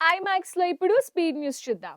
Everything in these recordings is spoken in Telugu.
ఐమాక్స్ లో ఇప్పుడు స్పీడ్ న్యూస్ చూద్దాం.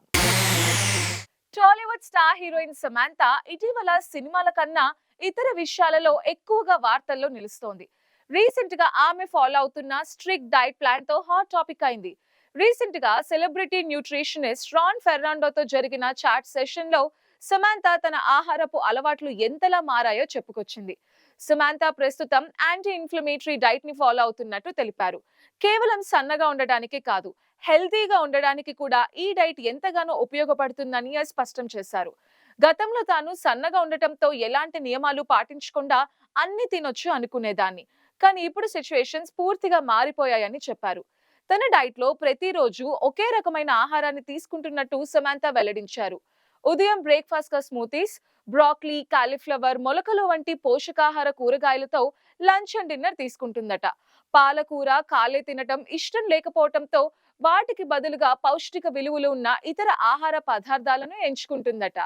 టాలీవుడ్ స్టార్ హీరోయిన్ సమాంత ఇటీవల సినిమాల కన్నా ఇతర విషయాలలో ఎక్కువగా వార్తల్లో నిలుస్తోంది. రీసెంట్ గా ఆమె ఫాలో అవుతున్న స్ట్రిక్ట్ డైట్ ప్లాన్ తో హాట్ టాపిక్ అయింది. రీసెంట్ గా సెలబ్రిటీ న్యూట్రిషనిస్ట్ రాన్ ఫెర్నాండోతో జరిగిన చాట్ సెషన్ లో సమాంత తన ఆహారపు అలవాట్లు ఎంతలా మారాయో చెప్పుకొచ్చింది. సమాంత ప్రస్తుతం యాంటీ ఇన్ఫ్లమేటరీ డైట్ ని ఫాలో అవుతున్నట్టు తెలిపారు. కేవలం సన్నగా ఉండడానికి కాదు, హెల్తీగా ఉండడానికి కూడా ఈ డైట్ ఎంతగానో ఉపయోగపడుతుందని స్పష్టం చేశారు. గతంలో తాను సన్నగా ఉండటంతో ఎలాంటి నియమాలు పాటించకుండా అన్ని తినొచ్చు అనుకునేదాన్ని, కానీ ఇప్పుడు సిచ్యువేషన్స్ పూర్తిగా మారిపోయాయని చెప్పారు. తన డైట్ లో ప్రతిరోజు ఒకే రకమైన ఆహారాన్ని తీసుకుంటున్నట్టు సమాంత వెల్లడించారు. ఉదయం బ్రేక్ఫాస్ట్ గా స్మూతీస్, బ్రాక్లీ, కాలీఫ్లవర్, మొలకలు వంటి పోషకాహార కూరగాయలతో లంచ్ అండ్ డిన్నర్ తీసుకుంటుందట. పాలకూర, కాలే తినటం ఇష్టం లేకపోవటంతో వాటికి బదులుగా పౌష్టిక విలువలు ఉన్న ఇతర ఆహార పదార్థాలను ఎంచుకుంటుందట.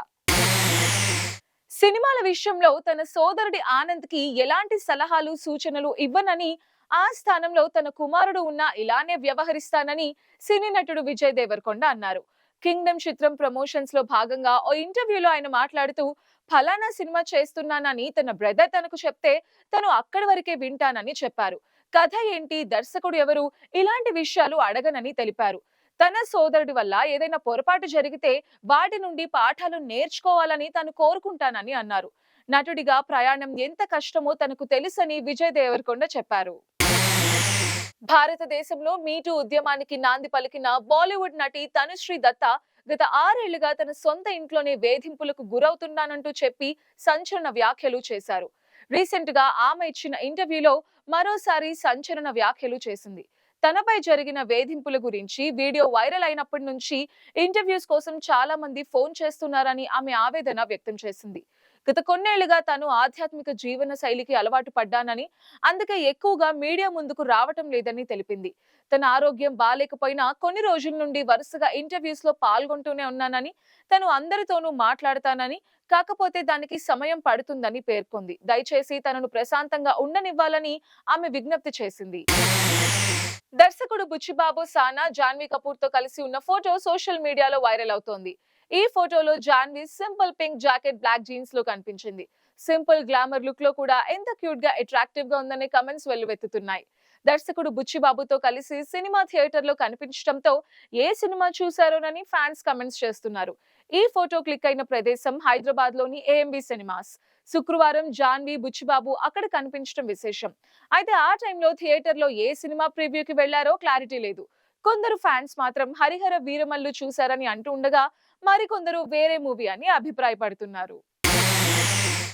సినిమాల విషయంలో తన సోదరుడి ఆనంద్ కి ఎలాంటి సలహాలు, సూచనలు ఇవ్వనని, ఆ స్థానంలో తన కుమారుడు ఉన్నా ఇలానే వ్యవహరిస్తానని సినీ నటుడు విజయ్ దేవరకొండ అన్నారు. కింగ్డమ్ చిత్రం ప్రమోషన్స్ లో భాగంగా ఓ ఇంటర్వ్యూలో ఆయన మాట్లాడుతూ, ఫలానా సినిమా చేస్తున్నానని తన బ్రదర్ తనకు చెప్తే తను అక్కడి వరకే వింటానని చెప్పారు. కథ ఏంటి, దర్శకుడు ఎవరు, ఇలాంటి విషయాలు అడగనని తెలిపారు. తన సోదరుడి వల్ల ఏదైనా పొరపాటు జరిగితే వాటి నుండి పాఠాలు నేర్చుకోవాలని తాను కోరుకుంటానని అన్నారు. నటుడిగా ప్రయాణం ఎంత కష్టమో తనకు తెలుసని విజయ్ దేవరకొండ చెప్పారు. భారతదేశంలో మీటూ ఉద్యమానికి నాంది పలికిన బాలీవుడ్ నటి తనుశ్రీ దత్త గత 6 ఏళ్లుగా తన సొంత ఇంట్లోనే వేధింపులకు గురవుతున్నానంటూ చెప్పి సంచలన వ్యాఖ్యలు చేశారు. రీసెంట్ గా ఆమె ఇచ్చిన ఇంటర్వ్యూలో మరోసారి సంచలన వ్యాఖ్యలు చేసింది. తనపై జరిగిన వేధింపుల గురించి వీడియో వైరల్ అయినప్పటి నుంచి ఇంటర్వ్యూస్ కోసం చాలా మంది ఫోన్ చేస్తున్నారని ఆమె ఆవేదన వ్యక్తం చేసింది. గత కొన్నేళ్లుగా తాను ఆధ్యాత్మిక జీవన శైలికి అలవాటు పడ్డానని, అందుకే ఎక్కువగా మీడియా ముందుకు రావటం లేదని తెలిపింది. తన ఆరోగ్యం బాలేకపోయినా కొన్ని రోజుల నుండి వరుసగా ఇంటర్వ్యూస్ లో పాల్గొంటూనే ఉన్నానని, తను అందరితోనూ మాట్లాడతానని, కాకపోతే దానికి సమయం పడుతుందని పేర్కొంది. దయచేసి తనను ప్రశాంతంగా ఉండనివ్వాలని ఆమె విజ్ఞప్తి చేసింది. దర్శకుడు బుచ్చిబాబు సానా జాన్వీ కపూర్ తో కలిసి ఉన్న ఫోటో సోషల్ మీడియాలో వైరల్ అవుతోంది. ఈ ఫోటోలో Janhvi simple pink jacket, black jeans లో కనిపించింది. సింపుల్ గ్లామర్ లుక్ లో కూడా ఎంత క్యూట్ గా, అట్రాక్టివ్ గా ఉందనే కమెంట్స్ వెల్లువెత్తుతున్నాయి. దర్శకుడు బుచ్చిబాబుతో కలిసి సినిమా థియేటర్ లో కనిపించడంతో ఏ సినిమా చూశారోనని ఫ్యాన్స్ కమెంట్స్ చేస్తున్నారు. ఈ ఫోటో క్లిక్ అయిన ప్రదేశం హైదరాబాద్ లోని ఏఎంబి సినిమాస్. శుక్రవారం జాన్వీ, బుచ్చిబాబు అక్కడ కనిపించడం విశేషం. అయితే ఆ టైంలో థియేటర్ లో ఏ సినిమా ప్రివ్యూకి వెళ్లారో క్లారిటీ లేదు. కొందరు ఫ్యాన్స్ మాత్రం హరిహర వీరమల్లు చూశారని అంటూ ఉండగా, మరికొందరు వేరే మూవీ అని అభిప్రాయపడుతున్నారు.